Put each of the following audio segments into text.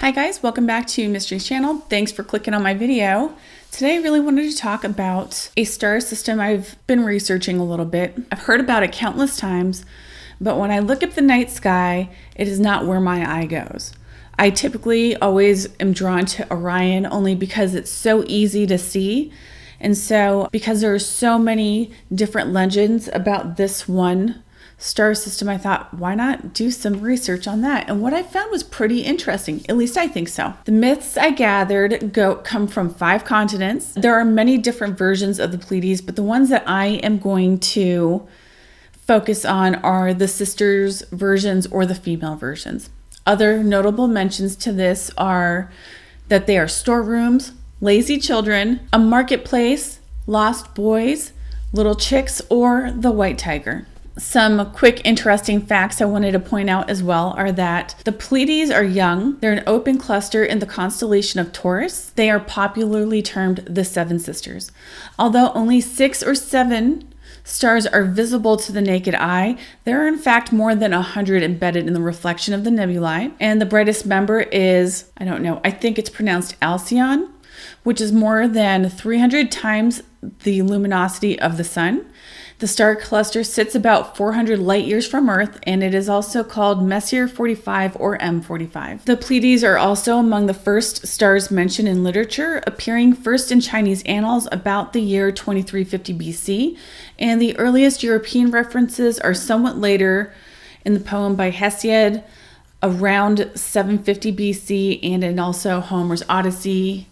Hi guys, welcome back to Mysteries Channel. Thanks for clicking on my video. Today I really wanted to talk about a star system I've been researching a little bit. I've heard about it countless times, but when I look up the night sky, it is not where my eye goes. I typically always am drawn to Orion only because it's so easy to see. And so because there are so many different legends about this one star system, I thought, why not do some research on that? And what I found was pretty interesting. At least I think so. The myths I gathered come from 5 continents. There are many different versions of the Pleiades, but the ones that I am going to focus on are the sisters versions or the female versions. Other notable mentions to this are that they are storerooms, lazy children, a marketplace, lost boys, little chicks, or the white tiger. Some quick interesting facts I wanted to point out as well are that the Pleiades are young. They're an open cluster in the constellation of Taurus. They are popularly termed the Seven Sisters. Although only 6 or 7 stars are visible to the naked eye, there are in fact more than 100 embedded in the reflection of the nebulae. And the brightest member is, I think it's pronounced Alcyon, which is more than 300 times the luminosity of the sun. The star cluster sits about 400 light years from Earth, and it is also called Messier 45 or M45. The Pleiades are also among the first stars mentioned in literature, appearing first in Chinese annals about the year 2350 BC, and the earliest European references are somewhat later in the poem by Hesiod around 750 BC and in also Homer's Odyssey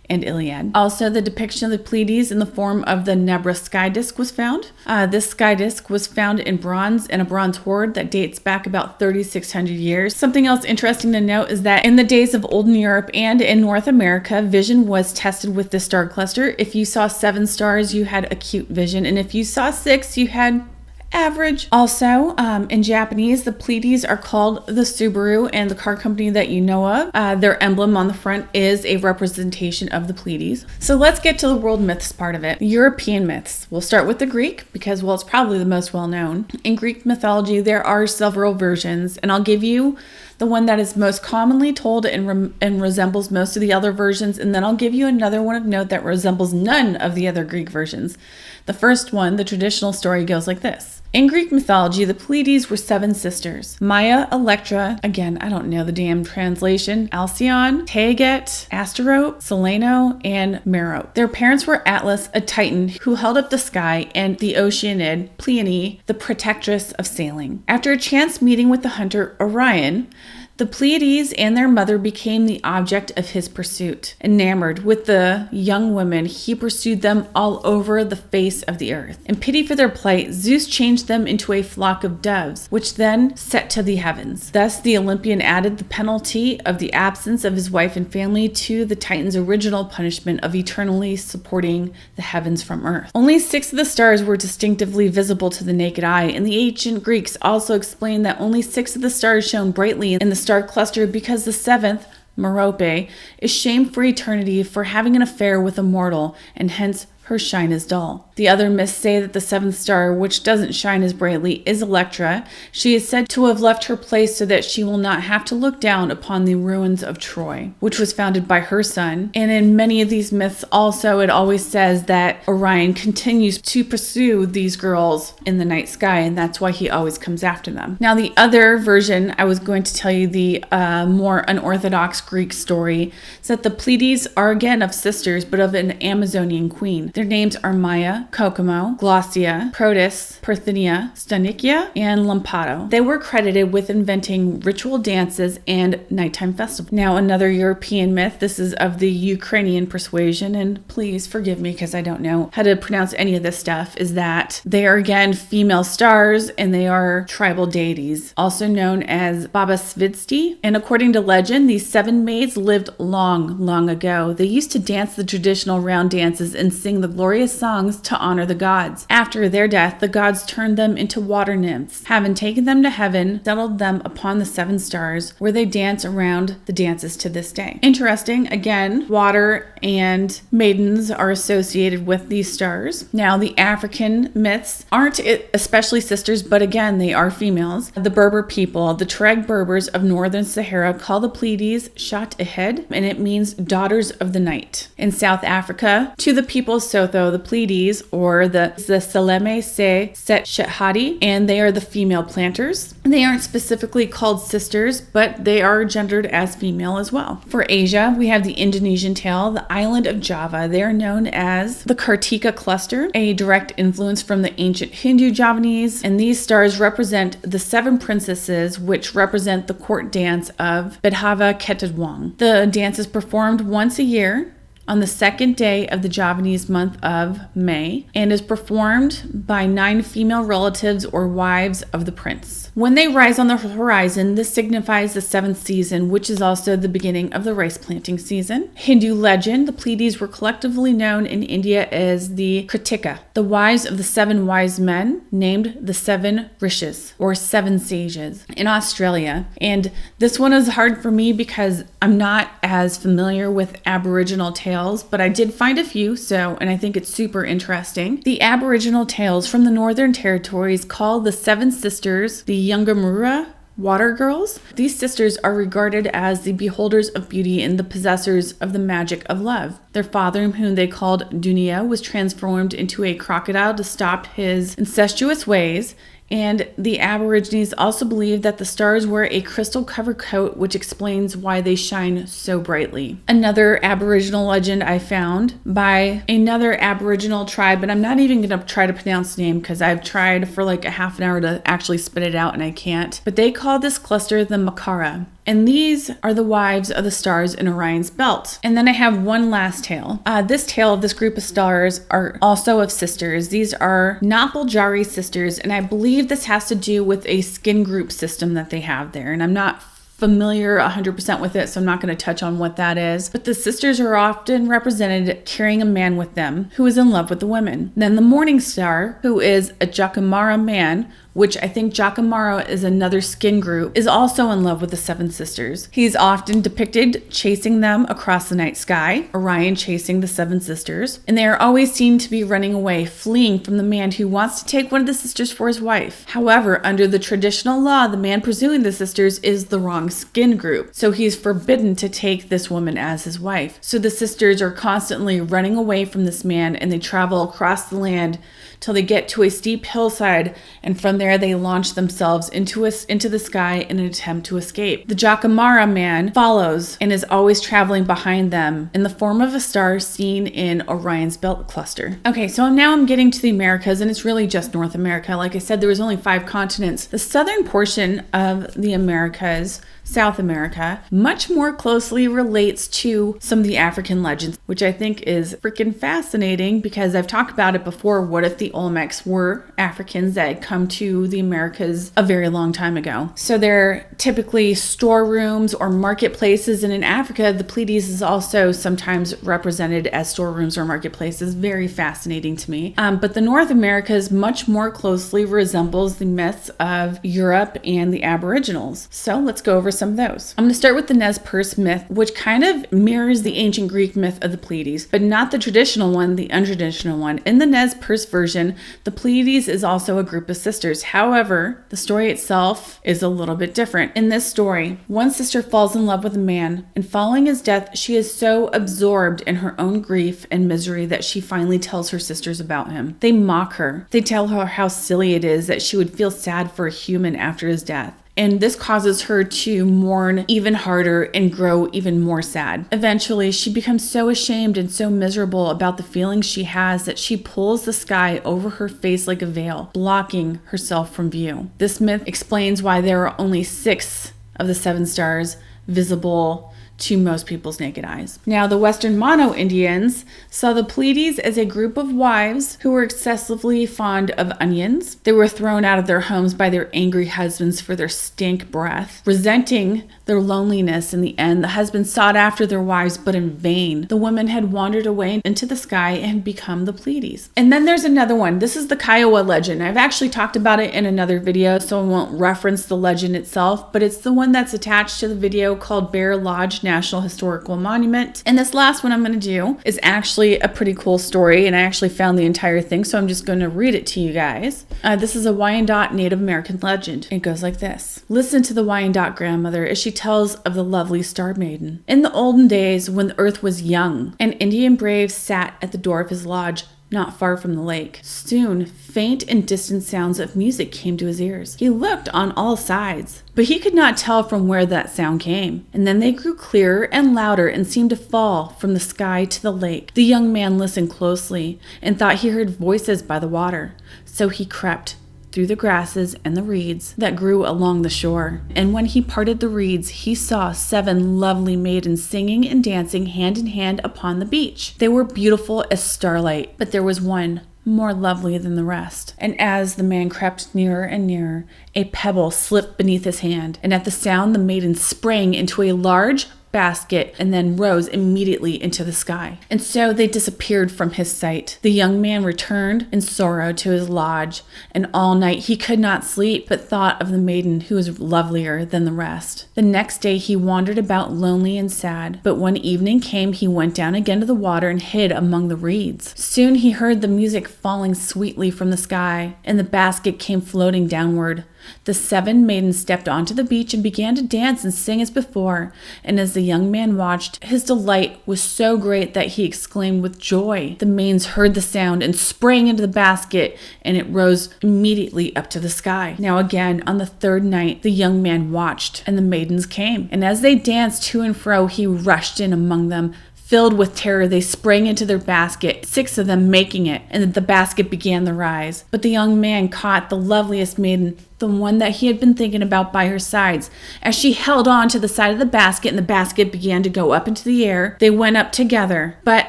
and Iliad. Also, the depiction of the Pleiades in the form of the Nebra sky disk was found. This sky disk was found in bronze in a bronze hoard that dates back about 3,600 years. Something else interesting to note is that in the days of olden Europe and in North America, vision was tested with the star cluster. If you saw 7 stars, you had acute vision, and if you saw 6, you had average. Also, in Japanese, the Pleiades are called the Subaru, and the car company that you know of, their emblem on the front is a representation of the Pleiades. So let's get to the world myths part of it. European myths. We'll start with the Greek because, well, it's probably the most well known. In Greek mythology, there are several versions, and I'll give you the one that is most commonly told and resembles most of the other versions, and then I'll give you another one of note that resembles none of the other Greek versions. The first one, the traditional story, goes like this. In Greek mythology, the Pleiades were 7 sisters. Maia, Electra, again, I don't know the damn translation, Alcyon, Taeget, Astaroth, Seleno, and Merope. Their parents were Atlas, a titan who held up the sky, and the Oceanid, Pleione, the protectress of sailing. After a chance meeting with the hunter Orion, the Pleiades and their mother became the object of his pursuit. Enamored with the young women, he pursued them all over the face of the earth. In pity for their plight, Zeus changed them into a flock of doves, which then set to the heavens. Thus, the Olympian added the penalty of the absence of his wife and family to the Titan's original punishment of eternally supporting the heavens from earth. Only 6 of the stars were distinctively visible to the naked eye, and the ancient Greeks also explained that only 6 of the stars shone brightly in the star cluster because the 7th, Merope, is shamed for eternity for having an affair with a mortal, and hence her shine is dull. The other myths say that the 7th star, which doesn't shine as brightly, is Electra. She is said to have left her place so that she will not have to look down upon the ruins of Troy, which was founded by her son. And in many of these myths also, it always says that Orion continues to pursue these girls in the night sky, and that's why he always comes after them. Now, the other version, I was going to tell you the more unorthodox Greek story, is that the Pleiades are again of sisters, but of an Amazonian queen. Their names are Maia, Kokomo, Glaucia, Protis, Parthenia, Stanikia, and Lampato. They were credited with inventing ritual dances and nighttime festivals. Now, another European myth, this is of the Ukrainian persuasion, and please forgive me because I don't know how to pronounce any of this stuff, is that they are again female stars and they are tribal deities, also known as Baba Svidsti. And according to legend, these 7 maids lived long, long ago. They used to dance the traditional round dances and sing the the glorious songs to honor the gods. After their death, the gods turned them into water nymphs. Having taken them to heaven, settled them upon the 7 stars, where they dance around the dances to this day. Interesting, again, water and maidens are associated with these stars. Now, the African myths aren't especially sisters, but again, they are females. The Berber people, the Tuareg Berbers of northern Sahara, call the Pleiades Shat Ahed, and it means daughters of the night. In South Africa, to the people of Sotho, the Pleiades, or the Seleme Se Set Shehadi, and they are the female planters. They aren't specifically called sisters, but they are gendered as female as well. For Asia, we have the Indonesian tale, the island of Java. They are known as the Kartika cluster, a direct influence from the ancient Hindu Javanese, and these stars represent the 7 princesses, which represent the court dance of Bedhava Ketawang. The dance is performed once a year on the 2nd day of the Javanese month of May and is performed by 9 female relatives or wives of the prince. When they rise on the horizon, this signifies the 7th season, which is also the beginning of the rice planting season. Hindu legend, the Pleiades were collectively known in India as the Kritika, the wives of the 7 wise men, named the 7 Rishis, or 7 sages, in Australia. And this one is hard for me because I'm not as familiar with Aboriginal tales, but I did find a few, and I think it's super interesting. The Aboriginal tales from the Northern Territories call the 7 sisters the Yungamarra water girls. These sisters are regarded as the beholders of beauty and the possessors of the magic of love. Their father, whom they called Dunia, was transformed into a crocodile to stop his incestuous ways. And the Aborigines also believe that the stars wear a crystal covered coat, which explains why they shine so brightly. Another Aboriginal legend I found by another Aboriginal tribe, and I'm not even going to try to pronounce the name because I've tried for like a half an hour to actually spit it out and I can't. But they call this cluster the Makara. And these are the wives of the stars in Orion's belt. And then I have one last tale. This tale of this group of stars are also of sisters. These are Napaljari sisters, and I believe this has to do with a skin group system that they have there. And I'm not familiar 100% with it, so I'm not going to touch on what that is. But the sisters are often represented carrying a man with them who is in love with the women. Then the morning star, who is a Jakamara man, which I think Jakamara is another skin group, is also in love with the 7 sisters. He's often depicted chasing them across the night sky, Orion chasing the 7 sisters, and they are always seen to be running away, fleeing from the man who wants to take one of the sisters for his wife. However, under the traditional law, the man pursuing the sisters is the wrong skin group, so he's forbidden to take this woman as his wife. So the sisters are constantly running away from this man, and they travel across the land till they get to a steep hillside, and from there they launch themselves into the sky in an attempt to escape. The Jakamara man follows and is always traveling behind them in the form of a star seen in Orion's belt cluster. Okay, so now I'm getting to the Americas, and it's really just North America. Like I said, there was only 5 continents. The southern portion of the Americas, South America, much more closely relates to some of the African legends, which I think is freaking fascinating because I've talked about it before. What if the Olmecs were Africans that had come to the Americas a very long time ago? So they're typically storerooms or marketplaces, and in Africa, the Pleiades is also sometimes represented as storerooms or marketplaces. Very fascinating to me. But the North Americas much more closely resembles the myths of Europe and the Aboriginals. So let's go over some of those. I'm going to start with the Nez Perce myth, which kind of mirrors the ancient Greek myth of the Pleiades, but not the traditional one, the untraditional one. In the Nez Perce version, the Pleiades is also a group of sisters. However, the story itself is a little bit different. In this story, one sister falls in love with a man, and following his death, she is so absorbed in her own grief and misery that she finally tells her sisters about him. They mock her. They tell her how silly it is that she would feel sad for a human after his death. And this causes her to mourn even harder and grow even more sad. Eventually, she becomes so ashamed and so miserable about the feelings she has that she pulls the sky over her face like a veil, blocking herself from view. This myth explains why there are only 6 of the 7 stars visible to most people's naked eyes. Now, the Western Mono Indians saw the Pleiades as a group of wives who were excessively fond of onions. They were thrown out of their homes by their angry husbands for their stink breath. Resenting their loneliness in the end, the husbands sought after their wives, but in vain. The women had wandered away into the sky and become the Pleiades. And then there's another one. This is the Kiowa legend. I've actually talked about it in another video, so I won't reference the legend itself, but it's the one that's attached to the video called Bear Lodge National Historical Monument. And this last one I'm going to do is actually a pretty cool story, and I actually found the entire thing, so I'm just going to read it to you guys. This is a Wyandot Native American legend. It goes like this. Listen to the Wyandot grandmother as she tells of the lovely Star Maiden. In the olden days, when the earth was young, an Indian brave sat at the door of his lodge not far from the lake. Soon, faint and distant sounds of music came to his ears. He looked on all sides, but he could not tell from where that sound came. And then they grew clearer and louder and seemed to fall from the sky to the lake. The young man listened closely and thought he heard voices by the water. So he crept through the grasses and the reeds that grew along the shore. And when he parted the reeds, he saw 7 lovely maidens singing and dancing hand in hand upon the beach. They were beautiful as starlight, but there was one more lovely than the rest. And as the man crept nearer and nearer, a pebble slipped beneath his hand, and at the sound the maiden sprang into a large basket and then rose immediately into the sky. And so they disappeared from his sight. The young man returned in sorrow to his lodge, and all night he could not sleep, but thought of the maiden who was lovelier than the rest. The next day he wandered about lonely and sad, but when evening came he went down again to the water and hid among the reeds. Soon he heard the music falling sweetly from the sky, and the basket came floating downward. The 7 maidens stepped onto the beach and began to dance and sing as before, and as the young man watched, his delight was so great that he exclaimed with joy. The maidens heard the sound and sprang into the basket, and it rose immediately up to the sky. Now again, on the 3rd night, the young man watched, and the maidens came, and as they danced to and fro, he rushed in among them. Filled with terror, they sprang into their basket, 6 of them making it, and the basket began to rise. But the young man caught the loveliest maiden, the one that he had been thinking about, by her sides. As she held on to the side of the basket and the basket began to go up into the air, they went up together. But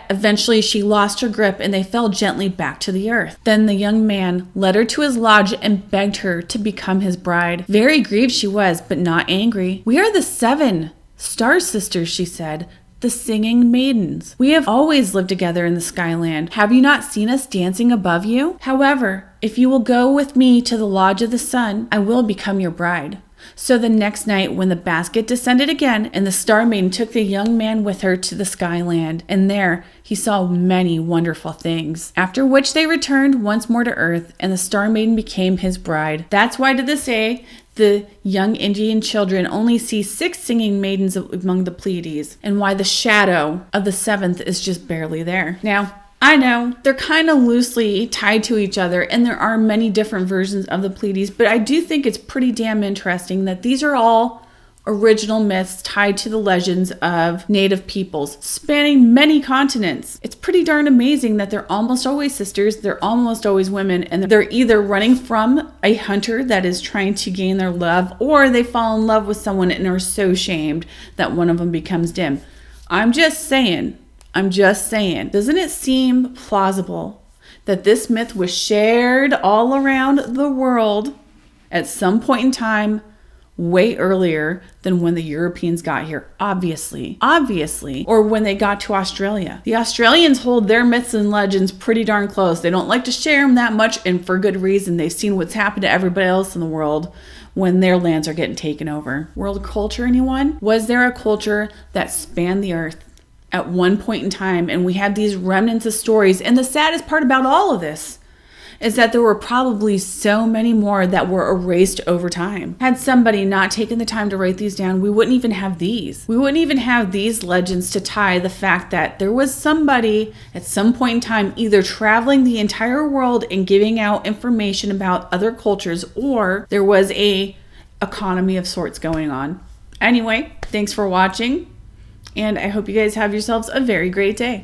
eventually she lost her grip and they fell gently back to the earth. Then the young man led her to his lodge and begged her to become his bride. Very grieved she was, but not angry. "We are the 7 Star Sisters," she said. "The singing maidens. We have always lived together in the Skyland. Have you not seen us dancing above you? However, if you will go with me to the Lodge of the Sun, I will become your bride." So the next night, when the basket descended again, and the Star Maiden took the young man with her to the Skyland, and there he saw many wonderful things. After which they returned once more to Earth, and the Star Maiden became his bride. That's why to this day, the young Indian children only see 6 singing maidens among the Pleiades, and why the shadow of the 7th is just barely there. Now, I know they're kind of loosely tied to each other, and there are many different versions of the Pleiades, but I do think it's pretty damn interesting that these are all original myths tied to the legends of native peoples spanning many continents. It's pretty darn amazing that they're almost always sisters, they're almost always women, and they're either running from a hunter that is trying to gain their love, or they fall in love with someone and are so shamed that one of them becomes dim. I'm just saying, doesn't it seem plausible that this myth was shared all around the world at some point in time way earlier than when the Europeans got here? Obviously, or when they got to Australia. The Australians hold their myths and legends pretty darn close. They don't like to share them that much, and for good reason. They've seen what's happened to everybody else in the world when their lands are getting taken over. World culture, anyone? Was there a culture that spanned the earth at one point in time, and we have these remnants of stories? And the saddest part about all of this is that there were probably so many more that were erased over time. Had somebody not taken the time to write these down, we wouldn't even have these. We wouldn't even have these legends to tie the fact that there was somebody at some point in time either traveling the entire world and giving out information about other cultures, or there was a economy of sorts going on. Anyway, thanks for watching, and I hope you guys have yourselves a very great day.